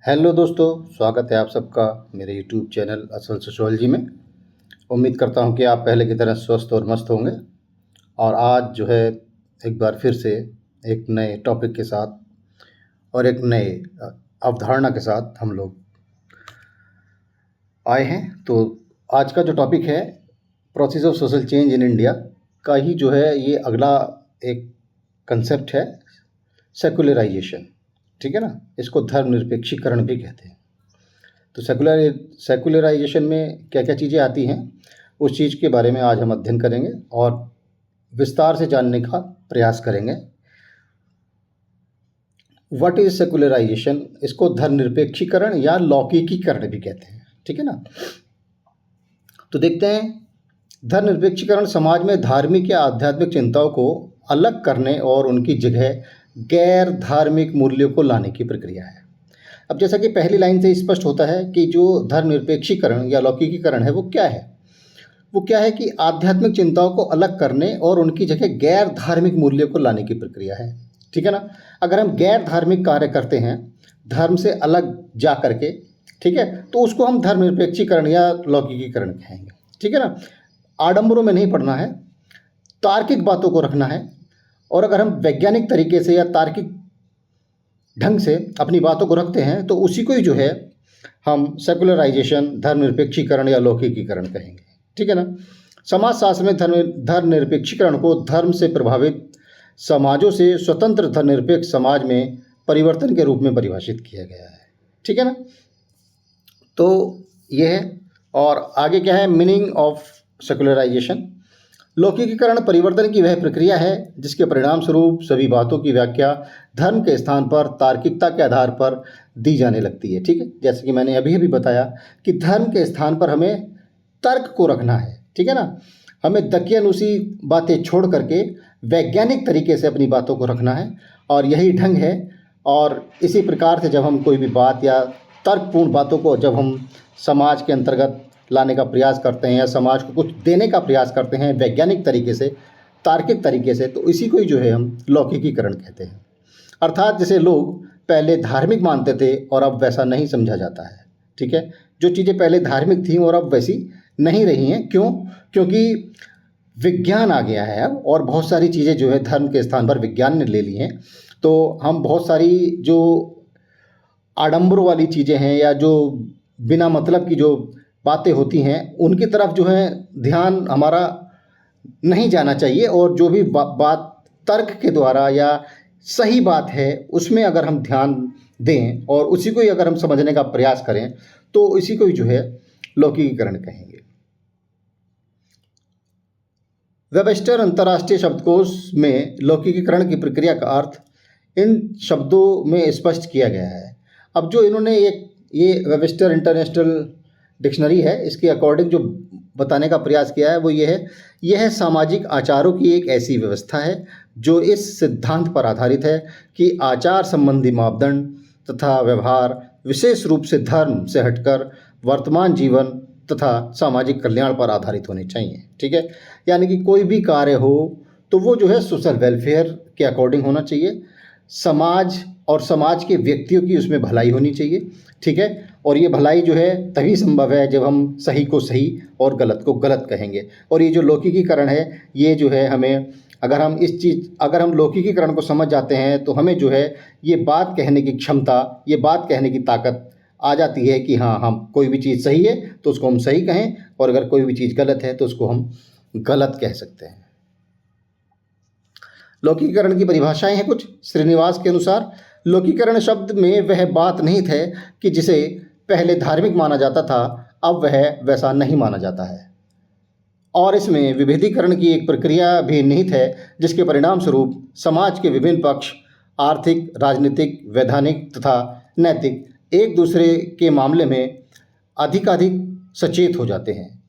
Hello दोस्तों, स्वागत है आप सबका मेरे यूट्यूब चैनल असल सोशियोलॉजी में। उम्मीद करता हूं कि आप पहले की तरह स्वस्थ और मस्त होंगे। और आज जो है एक बार फिर से एक नए टॉपिक के साथ और एक नए अवधारणा के साथ हम लोग आए हैं। तो आज का जो टॉपिक है process of social change in India का ही जो है ये अगला एक कंसेप्ट है, सेकुलराइजेशन। ठीक है ना, इसको धर्मनिरपेक्षीकरण भी कहते हैं। तो सेकुलराइजेशन में क्या क्या चीज़ें आती हैं उस चीज़ के बारे में आज हम अध्ययन करेंगे और विस्तार से जानने का प्रयास करेंगे। व्हाट इज सेकुलराइजेशन, इसको धर्मनिरपेक्षीकरण या लौकिकीकरण भी कहते हैं। ठीक है ना, तो देखते हैं। धर्मनिरपेक्षीकरण समाज में धार्मिक या आध्यात्मिक चिंताओं को अलग करने और उनकी जगह गैर धार्मिक मूल्यों को लाने की प्रक्रिया है। अब जैसा कि पहली लाइन से स्पष्ट होता है कि जो धर्मनिरपेक्षीकरण या लौकिकीकरण है वो क्या है। वो क्या है कि आध्यात्मिक चिंताओं को अलग करने और उनकी जगह गैर धार्मिक मूल्यों को लाने की प्रक्रिया है। ठीक है ना, अगर हम गैर धार्मिक कार्य करते हैं धर्म से अलग जा करके, ठीक है, तो उसको हम धर्मनिरपेक्षीकरण या लौकिकीकरण कहेंगे। ठीक है ना, आडंबरों में नहीं पड़ना है, तार्किक बातों को रखना है। और अगर हम वैज्ञानिक तरीके से या तार्किक ढंग से अपनी बातों को रखते हैं तो उसी को ही जो है हम सेकुलराइजेशन, धर्मनिरपेक्षीकरण या लौकिकीकरण कहेंगे। ठीक है ना, समाजशास्त्र में धर्मनिरपेक्षीकरण को धर्म से प्रभावित समाजों से स्वतंत्र धर्मनिरपेक्ष समाज में परिवर्तन के रूप में परिभाषित किया गया है। ठीक है ना, तो ये है। और आगे क्या है, मीनिंग ऑफ सेकुलराइजेशन। लौकिकीकरण परिवर्तन की वह प्रक्रिया है जिसके परिणाम स्वरूप सभी बातों की व्याख्या धर्म के स्थान पर तार्किकता के आधार पर दी जाने लगती है। ठीक है, जैसे कि मैंने अभी बताया कि धर्म के स्थान पर हमें तर्क को रखना है। ठीक है ना, हमें दकियानुसी बातें छोड़ करके वैज्ञानिक तरीके से अपनी बातों को रखना है और यही ढंग है। और इसी प्रकार से जब हम कोई भी बात या तर्कपूर्ण बातों को जब हम समाज के अंतर्गत लाने का प्रयास करते हैं या समाज को कुछ देने का प्रयास करते हैं वैज्ञानिक तरीके से, तार्किक तरीके से, तो इसी को ही जो है हम लौकिकीकरण कहते हैं। अर्थात जिसे लोग पहले धार्मिक मानते थे और अब वैसा नहीं समझा जाता है। ठीक है, जो चीज़ें पहले धार्मिक थीं और अब वैसी नहीं रही हैं। क्यों? क्योंकि विज्ञान आ गया है अब और बहुत सारी चीज़ें जो है धर्म के स्थान पर विज्ञान ने ले ली हैं। तो हम बहुत सारी जो आडंबरों वाली चीज़ें हैं या जो बिना मतलब की जो बातें होती हैं उनकी तरफ जो है ध्यान हमारा नहीं जाना चाहिए। और जो भी बात तर्क के द्वारा या सही बात है उसमें अगर हम ध्यान दें और उसी को ही अगर हम समझने का प्रयास करें तो इसी को ही जो है लौकिकीकरण कहेंगे। वेबस्टर अंतर्राष्ट्रीय शब्दकोश में लौकिकीकरण की प्रक्रिया का अर्थ इन शब्दों में स्पष्ट किया गया है। अब जो इन्होंने ये वेबस्टर इंटरनेशनल डिक्शनरी है, इसके अकॉर्डिंग जो बताने का प्रयास किया है वो ये है, यह सामाजिक आचारों की एक ऐसी व्यवस्था है जो इस सिद्धांत पर आधारित है कि आचार संबंधी मापदंड तथा व्यवहार विशेष रूप से धर्म से हटकर वर्तमान जीवन तथा सामाजिक कल्याण पर आधारित होने चाहिए। ठीक है, यानी कि कोई भी कार्य हो तो वो जो है सोशल वेलफेयर के अकॉर्डिंग होना चाहिए, समाज और समाज के व्यक्तियों की उसमें भलाई होनी चाहिए। ठीक है, और ये भलाई जो है तभी संभव है जब हम सही को सही और गलत को गलत कहेंगे। और ये जो लौकिकीकरण है ये जो है हमें, अगर हम लौकिकीकरण को समझ जाते हैं तो हमें जो है ये बात कहने की क्षमता, ये बात कहने की ताकत आ जाती है कि हाँ, हम कोई भी चीज़ सही है तो उसको हम सही कहें और अगर कोई भी चीज़ गलत है तो उसको हम गलत कह सकते हैं। लौकिकीकरण की परिभाषाएं हैं कुछ। श्रीनिवास के अनुसार लौकिकीकरण शब्द में वह बात नहीं है कि जिसे पहले धार्मिक माना जाता था अब वह वैसा नहीं माना जाता है, और इसमें विभेदीकरण की एक प्रक्रिया भी निहित है जिसके परिणाम स्वरूप समाज के विभिन्न पक्ष आर्थिक, राजनीतिक, वैधानिक तथा नैतिक एक दूसरे के मामले में अधिकाधिक सचेत हो जाते हैं।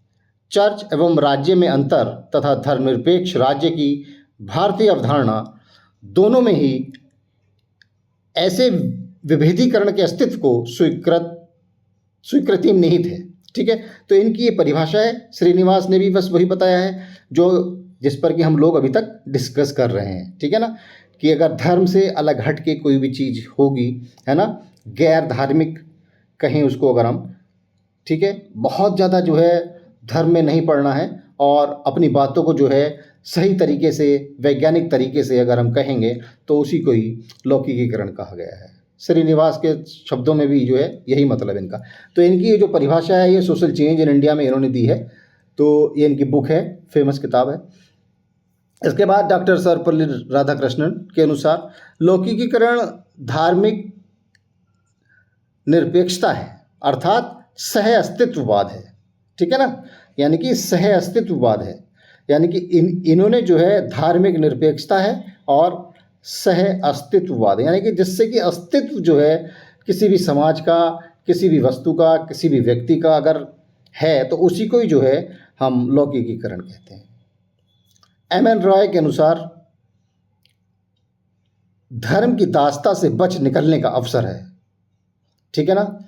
चर्च एवं राज्य में अंतर तथा धर्मनिरपेक्ष राज्य की भारतीय अवधारणा दोनों में ही ऐसे विभेदीकरण के अस्तित्व को स्वीकृति निहित है। ठीक है, तो इनकी ये परिभाषा है। श्रीनिवास ने भी बस वही बताया है जो जिस पर कि हम लोग अभी तक डिस्कस कर रहे हैं। ठीक है ना, कि अगर धर्म से अलग हट के कोई भी चीज़ होगी, है ना, गैर धार्मिक कहें उसको अगर हम, ठीक है, बहुत ज़्यादा जो है धर्म में नहीं पड़ना है और अपनी बातों को जो है सही तरीके से वैज्ञानिक तरीके से अगर हम कहेंगे तो उसी को ही लौकिकीकरण कहा गया है। श्रीनिवास के शब्दों में भी जो है यही मतलब इनका। तो इनकी ये जो परिभाषा है ये सोशल चेंज इन इंडिया में इन्होंने दी है, तो ये इनकी बुक है, फेमस किताब है। इसके बाद डॉक्टर सर्वपल्ली राधाकृष्णन के अनुसार लौकिकीकरण धार्मिक निरपेक्षता है, अर्थात सह अस्तित्ववाद है, ठीक है ना, यानी कि सह अस्तित्ववाद है, यानी कि इन्होंने जो है धार्मिक निरपेक्षता है और सह अस्तित्ववाद, यानी कि जिससे कि अस्तित्व जो है किसी भी समाज का, किसी भी वस्तु का, किसी भी व्यक्ति का अगर है तो उसी को ही जो है हम लौकिकीकरण कहते हैं। एम.एन. रॉय के अनुसार धर्म की दासता से बच निकलने का अवसर है, ठीक है ना,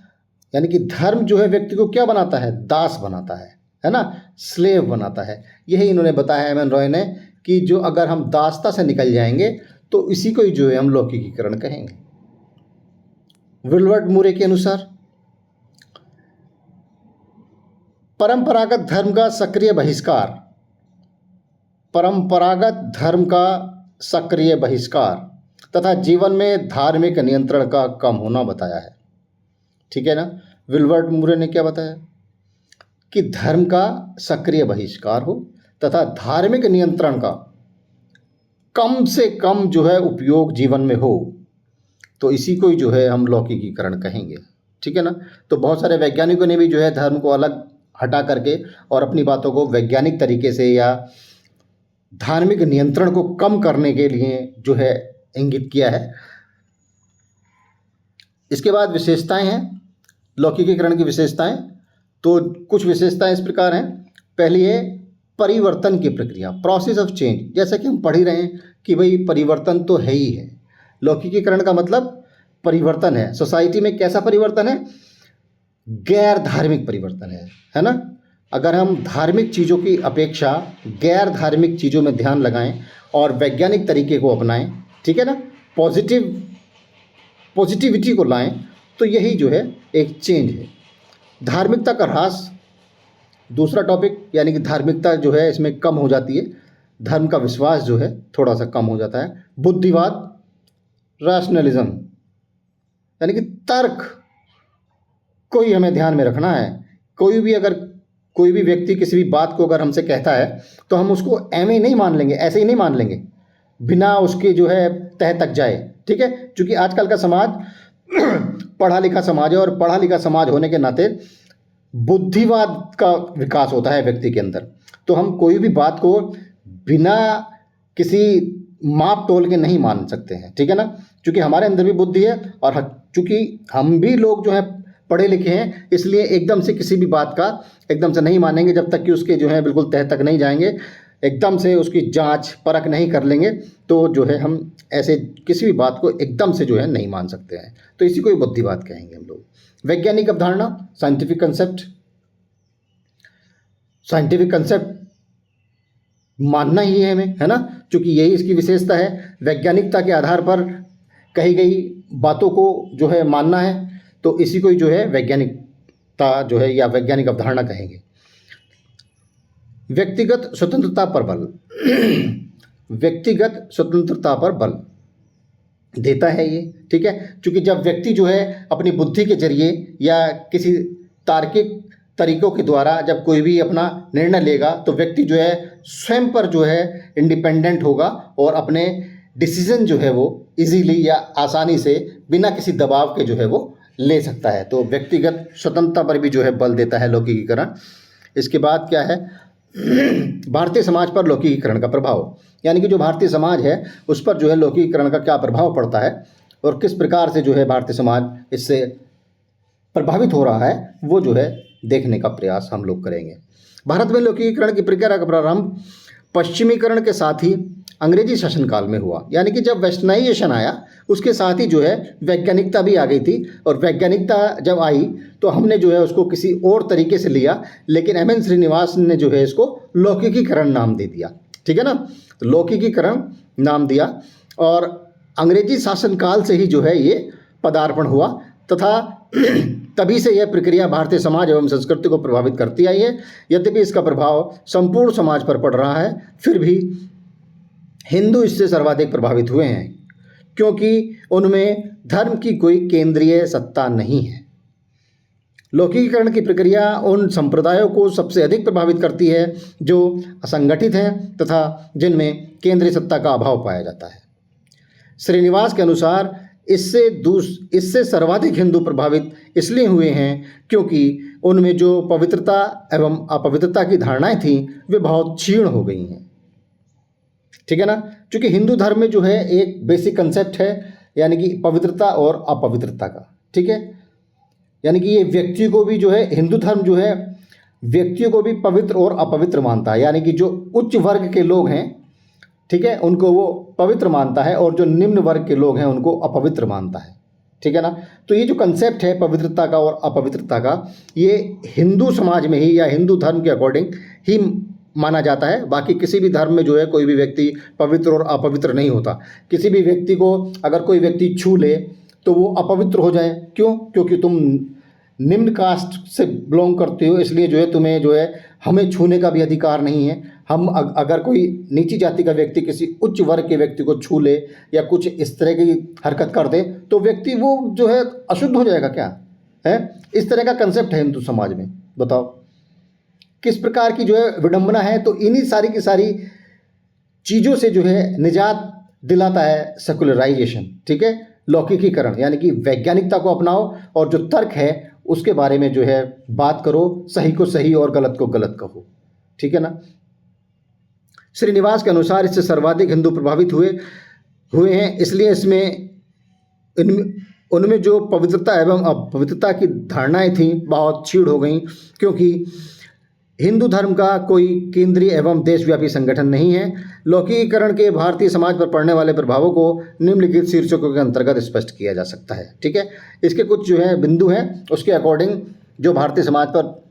यानी कि धर्म जो है व्यक्ति को क्या बनाता है, दास बनाता है ना, स्लेव बनाता है। यही इन्होंने बताया एम.एन. रॉय ने कि जो अगर हम दासता से निकल जाएंगे तो इसी को ही जो है हम लौकिकीकरण कहेंगे। विल्बर्ट मूरे के अनुसार परंपरागत धर्म का सक्रिय बहिष्कार, परंपरागत धर्म का सक्रिय बहिष्कार तथा जीवन में धार्मिक नियंत्रण का कम होना बताया है, ठीक है ना। विल्बर्ट मूरे ने क्या बताया कि धर्म का सक्रिय बहिष्कार हो तथा धार्मिक नियंत्रण का कम से कम जो है उपयोग जीवन में हो, तो इसी को ही जो है हम लौकिकीकरण कहेंगे, ठीक है ना। तो बहुत सारे वैज्ञानिकों ने भी जो है धर्म को अलग हटा करके और अपनी बातों को वैज्ञानिक तरीके से या धार्मिक नियंत्रण को कम करने के लिए जो है इंगित किया है। इसके बाद विशेषताएं हैं, लौकिकीकरण की विशेषताएं। तो कुछ विशेषताएं इस प्रकार हैं। पहली है परिवर्तन की प्रक्रिया, प्रोसेस ऑफ चेंज। जैसा कि हम पढ़ ही रहे हैं कि भाई परिवर्तन तो है ही है, लौकिकीकरण का मतलब परिवर्तन है। सोसाइटी में कैसा परिवर्तन है, गैर धार्मिक परिवर्तन है ना। अगर हम धार्मिक चीज़ों की अपेक्षा गैर धार्मिक चीज़ों में ध्यान लगाएं और वैज्ञानिक तरीके को अपनाएं, ठीक है ना, पॉजिटिविटी को लाएं, तो यही जो है एक चेंज है। धार्मिकता का ह्रास दूसरा टॉपिक, यानी कि धार्मिकता जो है इसमें कम हो जाती है, धर्म का विश्वास जो है थोड़ा सा कम हो जाता है। बुद्धिवाद, रैशनलिज्म, यानी कि तर्क को ही हमें ध्यान में रखना है। कोई भी व्यक्ति किसी भी बात को अगर हमसे कहता है तो हम उसको ऐसे ही नहीं मान लेंगे, ऐसे ही नहीं मान लेंगे बिना उसके जो है तह तक जाए, ठीक है। क्योंकि आजकल का समाज पढ़ा लिखा समाज है और पढ़ा लिखा समाज होने के नाते बुद्धिवाद का विकास होता है व्यक्ति के अंदर। तो हम कोई भी बात को बिना किसी माप तोल के नहीं मान सकते हैं, ठीक है ना, क्योंकि हमारे अंदर भी बुद्धि है और चूँकि हम भी लोग जो हैं पढ़े लिखे हैं, इसलिए एकदम से किसी भी बात का एकदम से नहीं मानेंगे जब तक कि उसके जो है बिल्कुल तह तक नहीं जाएंगे, एकदम से उसकी जांच परख नहीं कर लेंगे, तो जो है हम ऐसे किसी भी बात को एकदम से जो है नहीं मान सकते हैं। तो इसी को ही बुद्धिवाद कहेंगे हम लोग। वैज्ञानिक अवधारणा, साइंटिफिक कंसेप्ट मानना ही है हमें, है ना, क्योंकि यही इसकी विशेषता है। वैज्ञानिकता के आधार पर कही गई बातों को जो है मानना है, तो इसी को ही जो है वैज्ञानिकता जो है या वैज्ञानिक अवधारणा कहेंगे। व्यक्तिगत स्वतंत्रता पर बल व्यक्तिगत स्वतंत्रता पर बल देता है ये, ठीक है, क्योंकि जब व्यक्ति जो है अपनी बुद्धि के जरिए या किसी तार्किक तरीकों के द्वारा जब कोई भी अपना निर्णय लेगा तो व्यक्ति जो है स्वयं पर जो है इंडिपेंडेंट होगा और अपने डिसीजन जो है वो इजीली या आसानी से बिना किसी दबाव के जो है वो ले सकता है। तो व्यक्तिगत स्वतंत्रता पर भी जो है बल देता है लौकिकीकरण। इसके बाद क्या है, भारतीय समाज पर लौकिकीकरण का प्रभाव, यानी कि जो भारतीय समाज है उस पर जो है लौकिकीकरण का क्या प्रभाव पड़ता है और किस प्रकार से जो है भारतीय समाज इससे प्रभावित हो रहा है, वो जो है देखने का प्रयास हम लोग करेंगे। भारत में लौकिकीकरण की प्रक्रिया का प्रारंभ पश्चिमीकरण के साथ ही अंग्रेजी शासनकाल में हुआ, यानी कि जब वेस्टर्नाइजेशन आया उसके साथ ही जो है वैज्ञानिकता भी आ गई थी, और वैज्ञानिकता जब आई तो हमने जो है उसको किसी और तरीके से लिया, लेकिन एम.एन. श्रीनिवास ने जो है इसको लौकिकीकरण नाम दे दिया, ठीक है ना। तो लौकिकीकरण नाम दिया और अंग्रेजी शासनकाल से ही जो है ये पदार्पण हुआ तथा तभी से यह प्रक्रिया भारतीय समाज एवं संस्कृति को प्रभावित करती आई है। यद्यपि इसका प्रभाव संपूर्ण समाज पर पड़ रहा है, फिर भी हिंदू इससे सर्वाधिक प्रभावित हुए हैं, क्योंकि उनमें धर्म की कोई केंद्रीय सत्ता नहीं है। लौकिकीकरण की प्रक्रिया उन संप्रदायों को सबसे अधिक प्रभावित करती है जो असंगठित हैं तथा जिनमें केंद्रीय सत्ता का अभाव पाया जाता है। श्रीनिवास के अनुसार इससे सर्वाधिक हिंदू प्रभावित इसलिए हुए हैं क्योंकि उनमें जो पवित्रता एवं अपवित्रता की धारणाएं थीं वे बहुत क्षीण हो गई हैं। ठीक है ना, क्योंकि हिंदू धर्म में जो है एक बेसिक कंसेप्ट है, यानी कि पवित्रता और अपवित्रता का। ठीक है, यानी कि ये व्यक्ति को भी जो है, हिंदू धर्म जो है व्यक्तियों को भी पवित्र और अपवित्र मानता है, यानी कि जो उच्च वर्ग के लोग हैं, ठीक है, उनको वो पवित्र मानता है और जो निम्न वर्ग के लोग हैं उनको अपवित्र मानता है। ठीक है ना, तो ये जो कंसेप्ट है पवित्रता का और अपवित्रता का, ये हिंदू समाज में ही या हिंदू धर्म के अकॉर्डिंग ही माना जाता है। बाकी किसी भी धर्म में जो है कोई भी व्यक्ति पवित्र और अपवित्र नहीं होता। किसी भी व्यक्ति को अगर कोई व्यक्ति छू ले तो वो अपवित्र हो जाए। क्यों? क्योंकि तुम निम्न कास्ट से बिलोंग करते हो, इसलिए जो है तुम्हें जो है हमें छूने का भी अधिकार नहीं है। हम अगर कोई नीची जाति का व्यक्ति किसी उच्च वर्ग के व्यक्ति को छू ले या कुछ इस तरह की हरकत कर दे तो व्यक्ति वो जो है अशुद्ध हो जाएगा क्या है? इस तरह का कंसेप्ट है हिंदू समाज में। बताओ किस प्रकार की जो है विडंबना है। तो इन्हीं सारी की सारी चीज़ों से जो है निजात दिलाता है सेकुलराइजेशन। ठीक है, लौकिकीकरण, यानी कि वैज्ञानिकता को अपनाओ और जो तर्क है उसके बारे में जो है बात करो, सही को सही और गलत को गलत कहो। ठीक है ना। श्रीनिवास के अनुसार इससे सर्वाधिक हिंदू प्रभावित हुए हैं, इसलिए उनमें जो पवित्रता एवं अपवित्रता की धारणाएं थीं बहुत क्षीण हो गईं, क्योंकि हिंदू धर्म का कोई केंद्रीय एवं देशव्यापी संगठन नहीं है। लौकिकीकरण के भारतीय समाज पर पड़ने वाले प्रभावों को निम्नलिखित शीर्षकों के अंतर्गत स्पष्ट किया जा सकता है। ठीक है, इसके कुछ जो है बिंदु हैं, उसके अकॉर्डिंग जो भारतीय समाज पर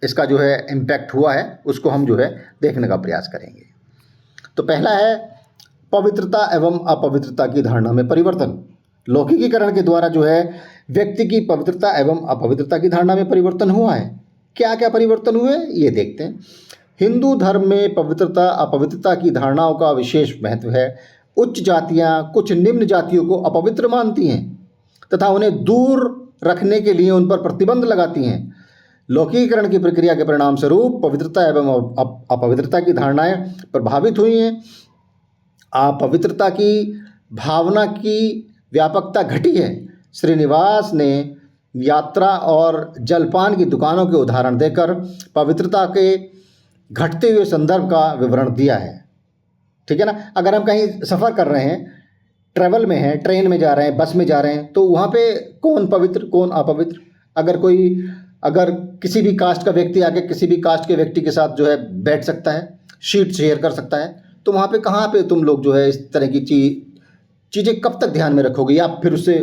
इसका जो है इम्पैक्ट हुआ है उसको हम जो है देखने का प्रयास करेंगे। तो पहला है पवित्रता एवं अपवित्रता की धारणा में परिवर्तन। लौकिकीकरण के द्वारा जो है व्यक्ति की पवित्रता एवं अपवित्रता की धारणा में परिवर्तन हुआ है। क्या क्या परिवर्तन हुए ये देखते हैं। हिंदू धर्म में पवित्रता अपवित्रता की धारणाओं का विशेष महत्व है। उच्च जातियां कुछ निम्न जातियों को अपवित्र मानती हैं तथा उन्हें दूर रखने के लिए उन पर प्रतिबंध लगाती हैं। लौकिकीकरण की प्रक्रिया के परिणाम स्वरूप पवित्रता एवं अपवित्रता की धारणाएं प्रभावित हुई हैं। अपवित्रता की भावना की व्यापकता घटी है। श्रीनिवास ने यात्रा और जलपान की दुकानों के उदाहरण देकर पवित्रता के घटते हुए संदर्भ का विवरण दिया है। ठीक है ना, अगर हम कहीं सफ़र कर रहे हैं, ट्रैवल में हैं, ट्रेन में जा रहे हैं, बस में जा रहे हैं, तो वहाँ पे कौन पवित्र कौन अपवित्र। अगर किसी भी कास्ट का व्यक्ति आके किसी भी कास्ट के व्यक्ति के साथ जो है बैठ सकता है, सीट शेयर कर सकता है, तो वहाँ पे कहाँ पे तुम लोग जो है इस तरह की चीज़ें कब तक ध्यान में रखोगे? या फिर उससे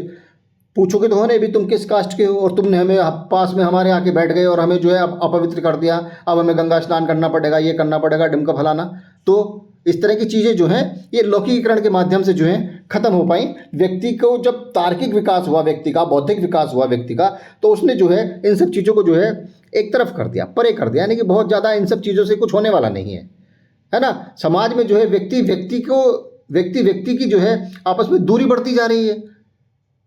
पूछोगे तो होने भी तुम किस कास्ट के हो और तुमने हमें पास में हमारे आके बैठ गए और हमें जो है अब अपवित्र कर दिया, अब हमें गंगा स्नान करना पड़ेगा, ये करना पड़ेगा, ढिमका फलाना। तो इस तरह की चीज़ें जो हैं ये लौकिकीकरण के माध्यम से जो है खत्म हो पाई। व्यक्ति को जब तार्किक विकास हुआ, व्यक्ति का बौद्धिक विकास हुआ व्यक्ति का, तो उसने जो है इन सब चीज़ों को जो है एक तरफ कर दिया, परे कर दिया, यानी कि बहुत ज़्यादा इन सब चीज़ों से कुछ होने वाला नहीं है ना। समाज में जो है व्यक्ति की जो है आपस में दूरी बढ़ती जा रही है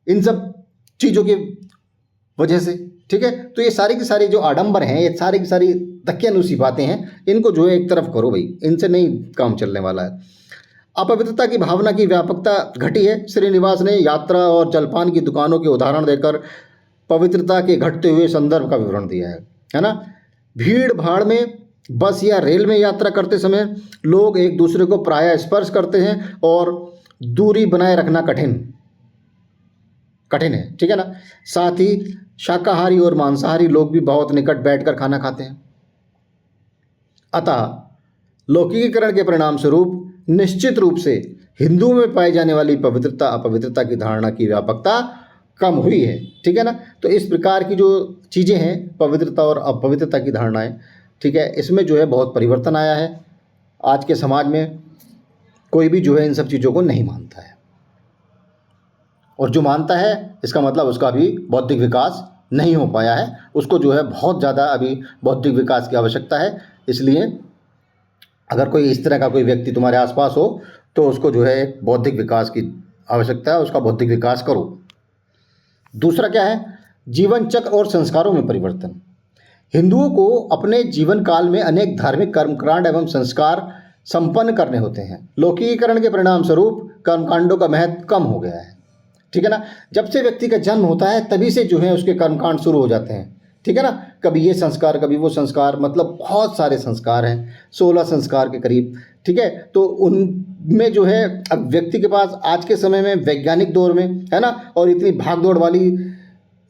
इन सब चीज़ों की वजह से। ठीक है, तो ये सारी की सारी जो आडंबर हैं, ये सारी की सारी दकियानूसी बातें हैं, इनको जो है एक तरफ करो भाई, इनसे नहीं काम चलने वाला है। अपवित्रता की भावना की व्यापकता घटी है। श्रीनिवास ने यात्रा और जलपान की दुकानों के उदाहरण देकर पवित्रता के घटते हुए संदर्भ का विवरण दिया है ना। भीड़ भाड़ में बस या रेल में यात्रा करते समय लोग एक दूसरे को प्रायः स्पर्श करते हैं और दूरी बनाए रखना कठिन है। ठीक है ना। साथ ही शाकाहारी और मांसाहारी लोग भी बहुत निकट बैठकर खाना खाते हैं। अतः लौकिकीकरण के परिणाम स्वरूप निश्चित रूप से हिंदुओं में पाई जाने वाली पवित्रता अपवित्रता की धारणा की व्यापकता कम हुई है। ठीक है ना। तो इस प्रकार की जो चीज़ें हैं, पवित्रता और अपवित्रता की धारणाएं, ठीक है, इसमें जो है बहुत परिवर्तन आया है। आज के समाज में कोई भी जो है इन सब चीज़ों को नहीं मानता है। और जो मानता है इसका मतलब उसका अभी बौद्धिक विकास नहीं हो पाया है, उसको जो है बहुत ज़्यादा अभी बौद्धिक विकास की आवश्यकता है। इसलिए अगर कोई इस तरह का कोई व्यक्ति तुम्हारे आसपास हो तो उसको जो है बौद्धिक विकास की आवश्यकता है, उसका बौद्धिक विकास करो। दूसरा क्या है, जीवन चक्र और संस्कारों में परिवर्तन। हिंदुओं को अपने जीवन काल में अनेक धार्मिक कर्मकांड एवं संस्कार संपन्न करने होते हैं। लौकिकीकरण के परिणाम स्वरूप कर्मकांडों का महत्व कम हो गया है, ठीक है ना। जब से व्यक्ति का जन्म होता है तभी से जो है उसके कर्मकांड शुरू हो जाते हैं, ठीक है ना। कभी ये संस्कार, कभी वो संस्कार, मतलब बहुत सारे संस्कार हैं, 16 संस्कार के करीब, ठीक है। तो उनमें जो है अब व्यक्ति के पास आज के समय में, वैज्ञानिक दौर में, है ना, और इतनी भाग दौड़ वाली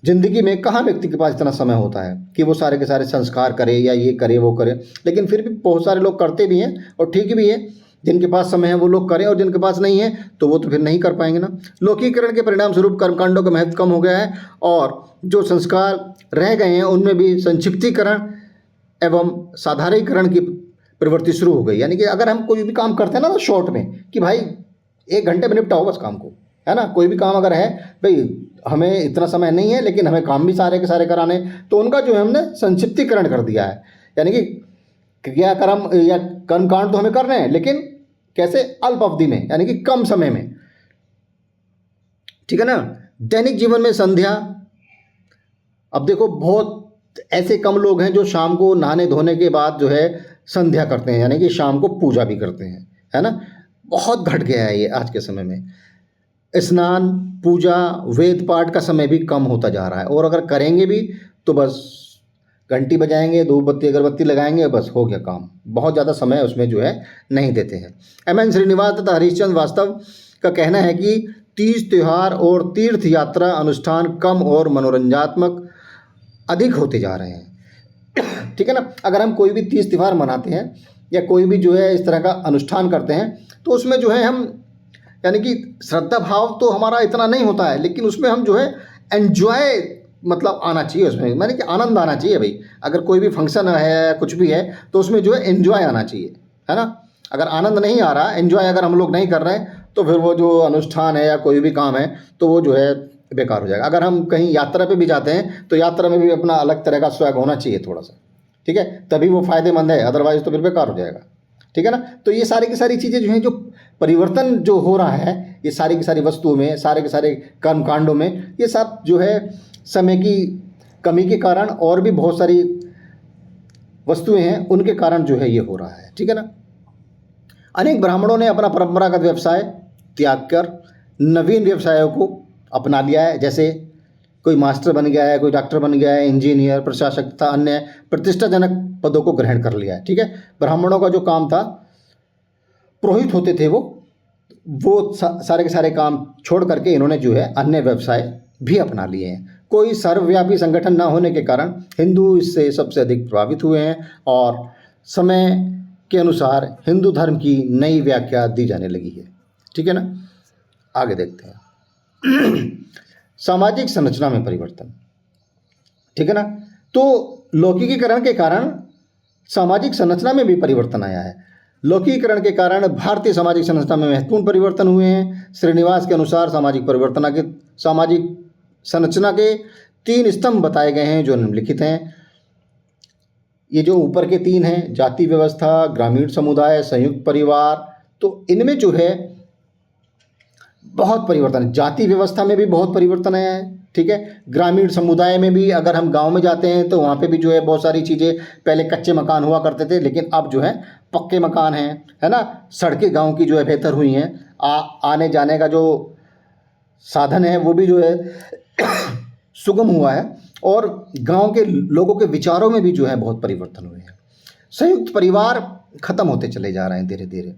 ज़िंदगी में कहाँ व्यक्ति के पास इतना समय होता है कि वो सारे के सारे संस्कार करे या ये करे वो करे। लेकिन फिर भी बहुत सारे लोग करते भी हैं और ठीक भी है, जिनके पास समय है वो लोग करें और जिनके पास नहीं है तो वो तो फिर नहीं कर पाएंगे ना। लौकिकीकरण के परिणाम स्वरूप कर्मकांडों का महत्व कम हो गया है और जो संस्कार रह गए हैं उनमें भी संक्षिप्तीकरण एवं साधारणीकरण की प्रवृत्ति शुरू हो गई। यानी कि अगर हम कोई भी काम करते हैं ना तो शॉर्ट में, कि भाई 1 घंटे में निपटाओ बस काम को, है ना। कोई भी काम अगर है, भाई हमें इतना समय नहीं है लेकिन हमें काम भी सारे के सारे कराने, तो उनका जो है हमने संक्षिप्तीकरण कर दिया है। यानी कि क्रियाक्रम या कर्मकांड तो हमें करने हैं लेकिन कैसे, अल्प अवधि में, यानी कि कम समय में, ठीक है ना। दैनिक जीवन में संध्या, अब देखो बहुत ऐसे कम लोग हैं जो शाम को नहाने धोने के बाद जो है संध्या करते हैं, यानी कि शाम को पूजा भी करते हैं, है ना। बहुत घट गया है ये आज के समय में। स्नान, पूजा, वेद पाठ का समय भी कम होता जा रहा है, और अगर करेंगे भी तो बस घंटी बजाएंगे, धूप बत्ती अगरबत्ती लगाएंगे, बस हो गया काम। बहुत ज़्यादा समय उसमें जो है नहीं देते हैं। एम.एन. श्रीनिवास तथा हरीशचंद्र वास्तव का कहना है कि तीज त्यौहार और तीर्थ यात्रा अनुष्ठान कम और मनोरंजनात्मक अधिक होते जा रहे हैं, ठीक है ना। अगर हम कोई भी तीज त्यौहार मनाते हैं या कोई भी जो है इस तरह का अनुष्ठान करते हैं तो उसमें जो है हम, यानी कि श्रद्धा भाव तो हमारा इतना नहीं होता है, लेकिन उसमें हम जो है एन्जॉय, मतलब आना चाहिए उसमें, माने कि आनंद आना चाहिए भाई। अगर कोई भी फंक्शन है, कुछ भी है, तो उसमें जो है एन्जॉय आना चाहिए, है ना। अगर आनंद नहीं आ रहा, एन्जॉय अगर हम लोग नहीं कर रहे हैं तो फिर वो जो अनुष्ठान है या कोई भी काम है तो वो जो है बेकार हो जाएगा। अगर हम कहीं यात्रा पे भी जाते हैं तो यात्रा में भी अपना अलग तरह का स्वैग होना चाहिए थोड़ा सा, ठीक है, तभी वो फायदेमंद है, अदरवाइज तो फिर बेकार हो जाएगा, ठीक है ना। तो ये सारी की सारी चीज़ें जो हैं, जो परिवर्तन जो हो रहा है ये सारी की सारी वस्तुओं में, सारे के सारे कर्मकांडों में, ये सब जो है समय की कमी के कारण और भी बहुत सारी वस्तुएं हैं उनके कारण जो है ये हो रहा है, ठीक है ना। अनेक ब्राह्मणों ने अपना परंपरागत व्यवसाय त्याग कर नवीन व्यवसायों को अपना लिया है। जैसे कोई मास्टर बन गया है, कोई डॉक्टर बन गया है, इंजीनियर, प्रशासक तथा अन्य प्रतिष्ठाजनक पदों को ग्रहण कर लिया है, ठीक है। ब्राह्मणों का जो काम था, पुरोहित होते थे वो सारे के सारे काम छोड़ करके इन्होंने जो है अन्य व्यवसाय भी अपना लिए हैं। कोई सर्वव्यापी संगठन न होने के कारण हिंदू इससे सबसे अधिक प्रभावित हुए हैं और समय के अनुसार हिंदू धर्म की नई व्याख्या दी जाने लगी है, ठीक है ना। आगे देखते हैं सामाजिक संरचना में परिवर्तन, ठीक है ना। तो लौकिकीकरण के कारण सामाजिक संरचना में भी परिवर्तन आया है। लौकिकीकरण के कारण भारतीय सामाजिक संरचना में महत्वपूर्ण परिवर्तन हुए हैं। श्रीनिवास के अनुसार सामाजिक संरचना के 3 स्तंभ बताए गए हैं जो निम्नलिखित हैं। ये जो ऊपर के 3 हैं, जाति व्यवस्था, ग्रामीण समुदाय, संयुक्त परिवार, तो इनमें जो है बहुत परिवर्तन है। जाति व्यवस्था में भी बहुत परिवर्तन आया है, ठीक है। ग्रामीण समुदाय में भी, अगर हम गांव में जाते हैं तो वहाँ पे भी जो है बहुत सारी चीज़ें, पहले कच्चे मकान हुआ करते थे लेकिन अब जो है पक्के मकान हैं, है ना। सड़कें गांव की जो है बेहतर हुई हैं, आने जाने का जो साधन है वो भी जो है सुगम हुआ है, और गांव के लोगों के विचारों में भी जो है बहुत परिवर्तन हुए हैं। संयुक्त परिवार खत्म होते चले जा रहे हैं धीरे धीरे,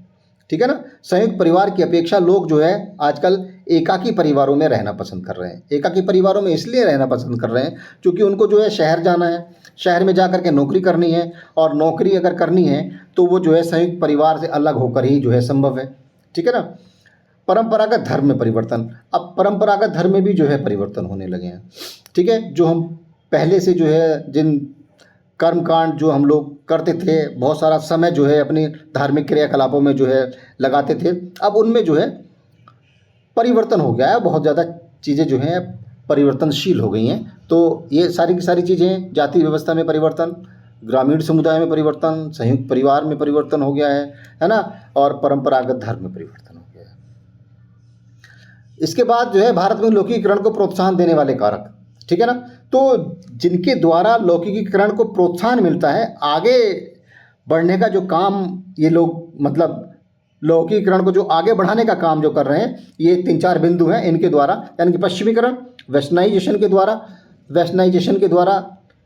ठीक है ना। संयुक्त परिवार की अपेक्षा लोग जो है आजकल एकाकी परिवारों में रहना पसंद कर रहे हैं। एकाकी परिवारों में इसलिए रहना पसंद कर रहे हैं क्योंकि उनको जो है शहर जाना है, शहर में जा कर के नौकरी करनी है, और नौकरी अगर करनी है तो वो जो है संयुक्त परिवार से अलग होकर ही जो है संभव है, ठीक है ना। परंपरागत धर्म में परिवर्तन, अब परंपरागत धर्म में भी जो है परिवर्तन होने लगे हैं, ठीक है। जो हम पहले से जो है जिन कर्मकांड जो हम लोग करते थे, बहुत सारा समय जो है अपनी धार्मिक क्रियाकलापों में जो है लगाते थे, अब उनमें जो है परिवर्तन हो गया है, बहुत ज़्यादा चीज़ें जो हैं परिवर्तनशील हो गई हैं। तो ये सारी की सारी चीज़ें, जाति व्यवस्था में परिवर्तन, ग्रामीण समुदाय में परिवर्तन, संयुक्त परिवार में परिवर्तन हो गया है ना, और परंपरागत धर्म में परिवर्तन हो गया है। इसके बाद जो है भारत में लौकिकीकरण को प्रोत्साहन देने वाले कारक, ठीक है ना। तो जिनके द्वारा लौकिकीकरण को प्रोत्साहन मिलता है, आगे बढ़ने का जो काम ये लोग, मतलब लौकिकीकरण को जो आगे बढ़ाने का काम जो कर रहे हैं, ये 3-4 बिंदु हैं इनके द्वारा, यानी कि पश्चिमीकरण, वेस्टर्नाइजेशन के द्वारा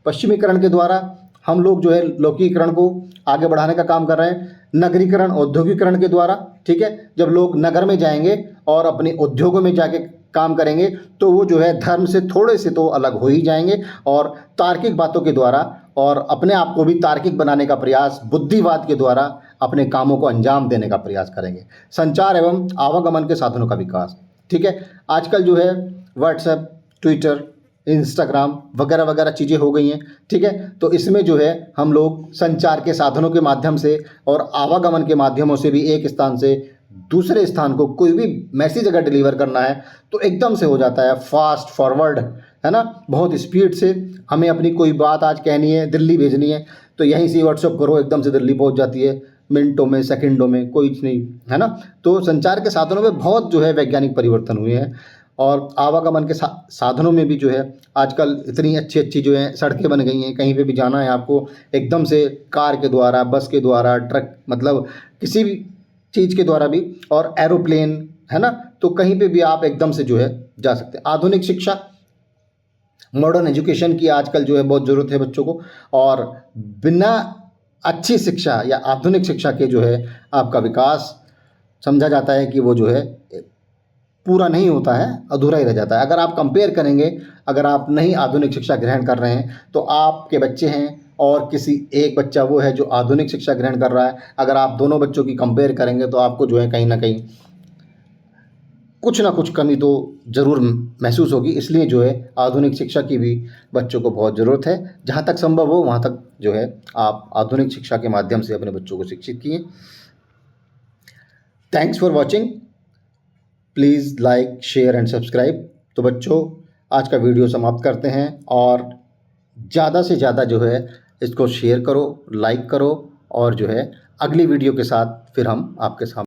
पश्चिमीकरण के द्वारा हम लोग जो है लौकिकीकरण को आगे बढ़ाने का काम कर रहे हैं। नगरीकरण, औद्योगिकरण के द्वारा, ठीक है, जब लोग नगर में जाएंगे और अपने उद्योगों में जाके काम करेंगे तो वो जो है धर्म से थोड़े से तो अलग हो ही जाएंगे, और तार्किक बातों के द्वारा और अपने आप को भी तार्किक बनाने का प्रयास, बुद्धिवाद के द्वारा अपने कामों को अंजाम देने का प्रयास करेंगे। संचार एवं आवागमन के साधनों का विकास, ठीक है, आजकल जो है व्हाट्सएप, ट्विटर, इंस्टाग्राम वगैरह वगैरह चीज़ें हो गई हैं, ठीक है। तो इसमें जो है हम लोग संचार के साधनों के माध्यम से और आवागमन के माध्यमों से भी एक स्थान से दूसरे स्थान को कोई भी मैसेज अगर डिलीवर करना है तो एकदम से हो जाता है, फास्ट फॉरवर्ड, है ना, बहुत स्पीड से। हमें अपनी कोई बात आज कहनी है, दिल्ली भेजनी है, तो यहीं से व्हाट्सएप करो, एकदम से दिल्ली पहुंच जाती है, मिनटों में, सेकंडों में, कोई नहीं, है ना। तो संचार के साधनों में बहुत जो है वैज्ञानिक परिवर्तन हुए हैं, और आवागमन के साधनों में भी जो है आजकल इतनी अच्छी अच्छी जो है सड़कें बन गई हैं। कहीं पे भी जाना है आपको, एकदम से कार के द्वारा, बस के द्वारा, ट्रक, मतलब किसी भी चीज़ के द्वारा भी, और एरोप्लेन, है ना, तो कहीं पे भी आप एकदम से जो है जा सकते हैं। आधुनिक शिक्षा, मॉडर्न एजुकेशन की आजकल जो है बहुत ज़रूरत है बच्चों को, और बिना अच्छी शिक्षा या आधुनिक शिक्षा के जो है आपका विकास समझा जाता है कि वो जो है पूरा नहीं होता है, अधूरा ही रह जाता है। अगर आप कंपेयर करेंगे, अगर आप नई आधुनिक शिक्षा ग्रहण कर रहे हैं तो आपके बच्चे हैं और किसी एक बच्चा वो है जो आधुनिक शिक्षा ग्रहण कर रहा है, अगर आप दोनों बच्चों की कंपेयर करेंगे तो आपको जो है कहीं ना कहीं कुछ ना कुछ कमी तो ज़रूर महसूस होगी। इसलिए जो है आधुनिक शिक्षा की भी बच्चों को बहुत ज़रूरत है। जहाँ तक संभव हो वहाँ तक जो है आप आधुनिक शिक्षा के माध्यम से अपने बच्चों को शिक्षित किए। Thanks for watching, please like, share and subscribe. तो बच्चों, आज का वीडियो समाप्त करते हैं, और ज़्यादा से ज़्यादा जो है इसको शेयर करो, लाइक करो, और जो है अगली वीडियो के साथ फिर हम आपके सामने